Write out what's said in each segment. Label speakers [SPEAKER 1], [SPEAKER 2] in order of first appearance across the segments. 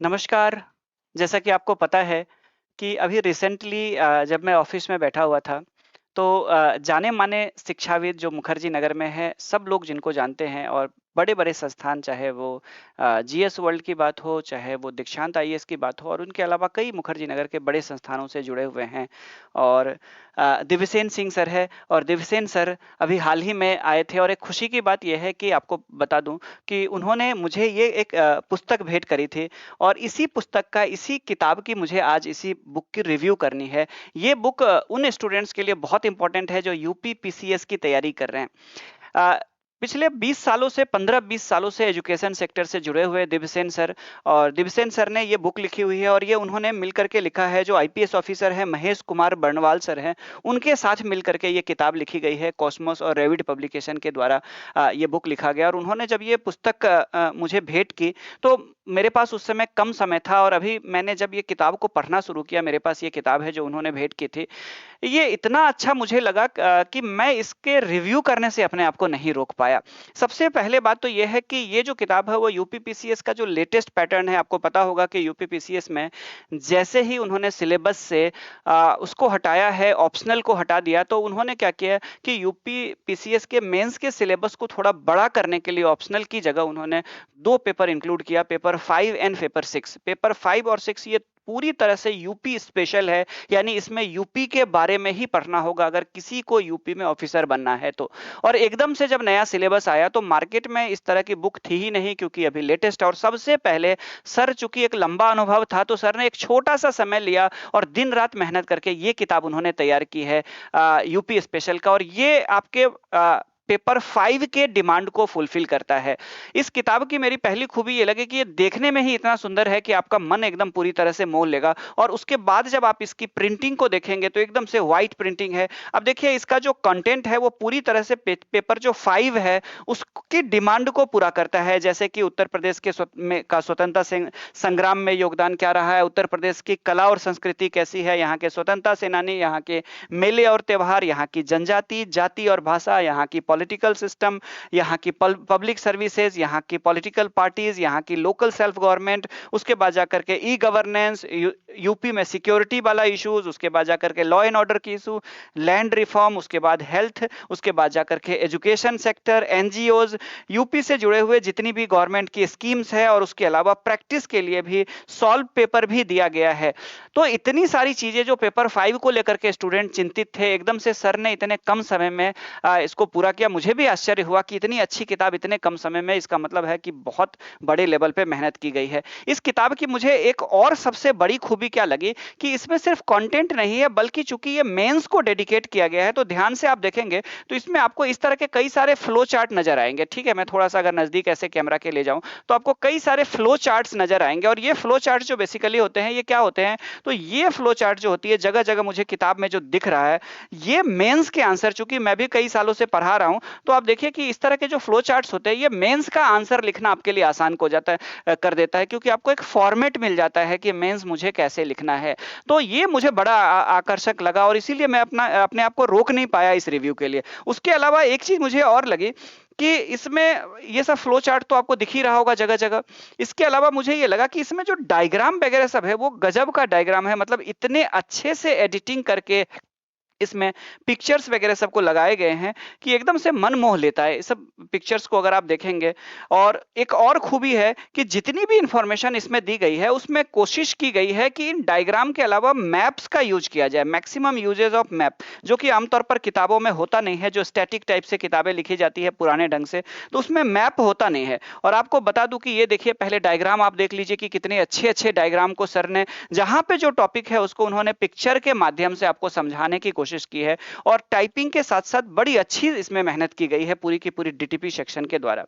[SPEAKER 1] नमस्कार। जैसा कि आपको पता है कि अभी रिसेंटली जब मैं ऑफ़िस में बैठा हुआ था, तो जाने-माने शिक्षाविद जो मुखर्जी नगर में हैं, सब लोग जिनको जानते हैं और बड़े-बड़े संस्थान चाहे वो जीएस वर्ल्ड की बात हो, चाहे वो दीक्षांत आईएएस की बात हो और उनके अलावा कई मुखर्जी नगर के बड़े संस्थानों से जुड़े हुए हैं। और दिव्यसेन सिंह सर है और दिव्यसेन सर अभी हाल ही में आए थे और एक खुशी की बात ये है कि आपको बता दूँ कि उन्होंने मुझे ये एक पुस्तक भेंट करी थी और इसी पुस्तक का, इसी किताब की मुझे आज इसी बुक की रिव्यू करनी है। ये बुक उन स्टूडेंट्स के लिए बहुत इम्पोर्टेंट है जो यूपी पीसीएस की तैयारी कर रहे हैं। अ, पिछले 20 सालों से 15-20 सालों से एजुकेशन सेक्टर से जुड़े हुए दिव्यसेन सर और दिव्यसेन सर ने ये बुक लिखी हुई है और ये उन्होंने मिल करके लिखा है। जो आईपीएस ऑफिसर हैं महेश कुमार बर्णवाल सर हैं, उनके साथ मिल करके ये किताब लिखी गई है। कॉस्मोस और रेविड पब्लिकेशन के द्वारा ये बुक लिखा गया और उन्होंने जब ये पुस्तक मुझे भेंट की, तो मेरे पास उस समय कम समय था और अभी मैंने जब ये किताब को पढ़ना शुरू किया, मेरे पास ये किताब है जो उन्होंने भेंट की थी। ये इतना अच्छा मुझे लगा कि मैं इसके रिव्यू करने से अपने आप को नहीं रोक पाया। सबसे पहले बात तो ये है कि ये जो किताब है वो यूपीपीसीएस का जो लेटेस्ट पैटर्न है, आपको पता होगा कि यूपीपीसीएस में जैसे ही उन्होंने सिलेबस से उसको हटाया है, ऑप्शनल को हटा दिया, तो उन्होंने क्या किया कि यूपीपीसीएस के मेंस के सिलेबस को थोड़ा बड़ा करने के लिए ऑप्शनल की जगह उन्होंने 2 पेपर इंक्लूड किया, पेपर 5 एंड पेपर 6। पेपर 5 और 6 ये पूरी तरह से यूपी स्पेशल है, यानी इसमें यूपी के बारे में ही पढ़ना होगा अगर किसी को यूपी में ऑफिसर बनना है तो। और एकदम से जब नया सिलेबस आया तो मार्केट में इस तरह की बुक थी ही नहीं, क्योंकि अभी लेटेस्ट और सबसे पहले सर, चूंकि एक लंबा अनुभव था, तो सर ने एक छोटा सा समय लिया और दिन रात मेहनत करके ये किताब उन्होंने तैयार की है यूपी स्पेशल का। और ये आपके पेपर 5 के डिमांड को फुलफिल करता है। इस किताब की मेरी पहली खूबी ये लगी कि ये देखने में ही इतना सुंदर है कि आपका मन एकदम पूरी तरह से मोह लेगा और उसके बाद जब आप इसकी प्रिंटिंग को देखेंगे तो एकदम से व्हाइट प्रिंटिंग है। अब देखिए इसका जो कंटेंट है वो पूरी तरह से पेपर जो 5 है उसकी डिमांड को पूरा करता है। जैसे कि उत्तर प्रदेश के स्वतंत्रता संग्राम में योगदान क्या रहा है, उत्तर प्रदेश की कला और संस्कृति कैसी है, यहाँ के स्वतंत्रता सेनानी, यहाँ के मेले और त्योहार, यहाँ की जनजाति, जाति और भाषा, यहाँ की पॉलिटिकल सिस्टम, यहाँ की पब्लिक सर्विसेज, यहाँ की पॉलिटिकल पार्टीज, यहाँ की लोकल सेल्फ गवर्नमेंट, उसके बाद जाकर के ई गवर्नेंस, यूपी में सिक्योरिटी वाला इश्यूज, उसके बाद जाकर के लॉ एंड ऑर्डर की इशू, लैंड रिफॉर्म, उसके बाद हेल्थ, उसके बाद जाकर के एजुकेशन सेक्टर, एनजीओज, यूपी से जुड़े हुए जितनी भी गवर्नमेंट की स्कीम्स है और उसके अलावा प्रैक्टिस के लिए भी सॉल्व पेपर भी दिया गया है। तो इतनी सारी चीजें जो पेपर 5 को लेकर के स्टूडेंट चिंतित थे, एकदम से सर ने इतने कम समय में इसको पूरा किया। मुझे भी आश्चर्य हुआ कि इतनी अच्छी किताब इतने कम समय में, इसका मतलब है कि बहुत बड़े लेवल पे मेहनत की गई है। इस किताब की मुझे एक और सबसे बड़ी खूबी क्या लगी कि इसमें सिर्फ कंटेंट नहीं है, बल्कि चूंकि ये मेंस को डेडिकेट किया गया है, तो ध्यान से आप देखेंगे तो इसमें आपको इस तरह के कई सारे फ्लो चार्ट नजर आएंगे। ठीक है, मैं थोड़ा सा अगर नजदीक ऐसे कैमरा के ले जाऊं तो आपको कई सारे फ्लो चार्ट्स नजर आएंगे। और ये फ्लो चार्ट जो बेसिकली होते हैं, ये क्या होते हैं, तो ये फ्लो चार्ट जो होती है जगह जगह मुझे किताब में जो दिख रहा है, ये मेंस के आंसर, चूंकि मैं भी कई सालों से पढ़ा रहा हूं, तो आप देखिए कि इस तरह के जो फ्लो चार्ट्स होते हैं ये मेंस का आंसर लिखना आपके लिए आसान हो जाता है, कर देता है, क्योंकि आपको एक फॉर्मेट मिल जाता है कि मेंस मुझे कैसे लिखना है। तो ये मुझे बड़ा आकर्षक लगा और इसीलिए मैं अपने आप को रोक नहीं पाया इस रिव्यू के लिए। उसके अलावा एक चीज मुझे और लगी कि इसमें ये सब फ्लो चार्ट तो आपको दिख ही रहा होगा जगह जगह। इसके अलावा मुझे ये लगा कि इसमें जो डायग्राम वगैरह सब है वो गजब का डायग्राम है, मतलब इतने अच्छे से एडिटिंग करके इसमें पिक्चर्स वगैरह सबको लगाए गए हैं कि एकदम से मन मोह लेता है सब पिक्चर्स को अगर आप देखेंगे। और एक और खूबी है कि जितनी भी इंफॉर्मेशन इसमें दी गई है उसमें कोशिश की गई है कि इन डायग्राम के अलावा मैप्स का यूज किया जाए, मैक्सिमम यूजेस ऑफ मैप, जो कि आमतौर पर किताबों में होता नहीं है। जो स्टैटिक टाइप से किताबें लिखी जाती है पुराने ढंग से, तो उसमें मैप होता नहीं है। और आपको बता दूं कि ये देखिए, पहले डायग्राम आप देख लीजिए कि कितने अच्छे अच्छे डायग्राम को सर ने, जहां पे जो टॉपिक है उसको उन्होंने पिक्चर के माध्यम से आपको समझाने की कोशिश की है। और टाइपिंग के साथ साथ बड़ी अच्छी इसमें मेहनत की गई है पूरी की पूरी डीटीपी सेक्शन के द्वारा।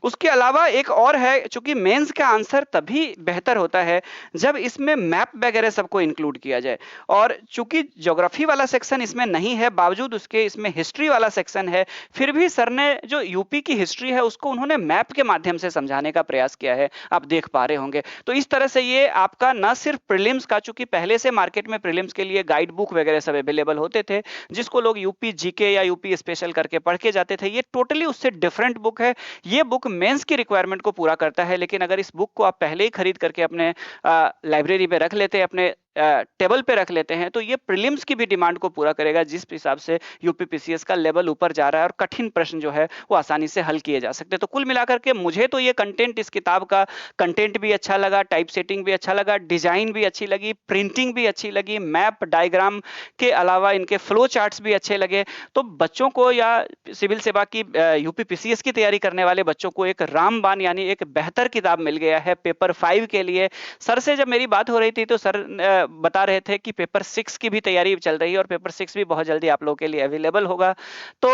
[SPEAKER 1] उसके अलावा एक और है, चूंकि मेंस का आंसर तभी बेहतर होता है जब इसमें मैप वगैरह सबको इंक्लूड किया जाए। और चूंकि ज्योग्राफी वाला सेक्शन इसमें नहीं है, बावजूद उसके इसमें हिस्ट्री वाला सेक्शन है, फिर भी सर ने जो यूपी की हिस्ट्री है उसको उन्होंने मैप के माध्यम से समझाने का प्रयास किया है, आप देख पा रहे होंगे। तो इस तरह से ये आपका न सिर्फ प्रीलिम्स का, चूंकि पहले से मार्केट में प्रीलिम्स के लिए गाइड बुक वगैरह सब अवेलेबल होते होते थे, जिसको लोग यूपी जीके या यूपी स्पेशल करके पढ़ के जाते थे, ये टोटली उससे डिफरेंट बुक है। ये बुक मेंस की रिक्वायरमेंट को पूरा करता है, लेकिन अगर इस बुक को आप पहले ही खरीद करके अपने लाइब्रेरी में रख लेते हैं, अपने टेबल पे रख लेते हैं, तो ये प्रीलिम्स की भी डिमांड को पूरा करेगा, जिस हिसाब से यूपीपीसीएस का लेवल ऊपर जा रहा है और कठिन प्रश्न जो है वो आसानी से हल किए जा सकते हैं। तो कुल मिलाकर के मुझे तो ये कंटेंट, इस किताब का कंटेंट भी अच्छा लगा, टाइप सेटिंग भी अच्छा लगा, डिजाइन भी अच्छी लगी, प्रिंटिंग भी अच्छी लगी, मैप डायग्राम के अलावा इनके फ्लो चार्ट्स भी अच्छे लगे। तो बच्चों को या सिविल सेवा की यूपीपीसीएस की तैयारी करने वाले बच्चों को एक रामबाण यानी एक बेहतर किताब मिल गया है पेपर 5 के लिए। सर से जब मेरी बात हो रही थी तो सर बता रहे थे कि पेपर 6 की भी तैयारी चल रही है और पेपर 6 भी बहुत जल्दी आप लोगों के लिए अवेलेबल होगा। तो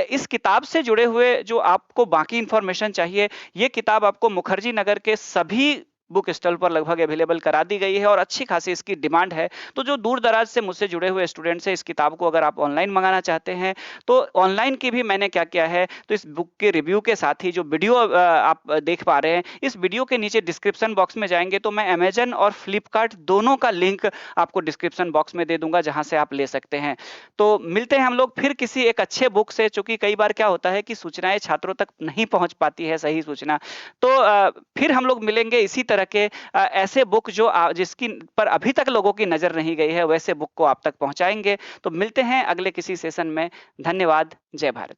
[SPEAKER 1] इस किताब से जुड़े हुए जो आपको बाकी इंफॉर्मेशन चाहिए, ये किताब आपको मुखर्जी नगर के सभी बुक स्टॉल पर लगभग अवेलेबल करा दी गई है और अच्छी खासी इसकी डिमांड है। तो जो दूर दराज से मुझसे जुड़े हुए स्टूडेंट्स हैं, इस किताब को अगर आप ऑनलाइन मंगाना चाहते हैं तो ऑनलाइन की भी मैंने क्या किया है, तो इस बुक के रिव्यू के साथ ही जो वीडियो आप देख पा रहे हैं, इस वीडियो के नीचे डिस्क्रिप्शन बॉक्स में जाएंगे तो मैं अमेजन और फ्लिपकार्ट दोनों का लिंक आपको डिस्क्रिप्शन बॉक्स में दे दूंगा, जहां से आप ले सकते हैं। तो मिलते हैं हम लोग फिर किसी एक अच्छे बुक से, चूंकि कई बार क्या होता है कि सूचनाएं छात्रों तक नहीं पहुंच पाती है, सही सूचना। तो फिर हम लोग मिलेंगे इसी तरह के ऐसे बुक जो जिसकी पर अभी तक लोगों की नजर नहीं गई है, वैसे बुक को आप तक पहुंचाएंगे। तो मिलते हैं अगले किसी सेशन में। धन्यवाद। जय भारत।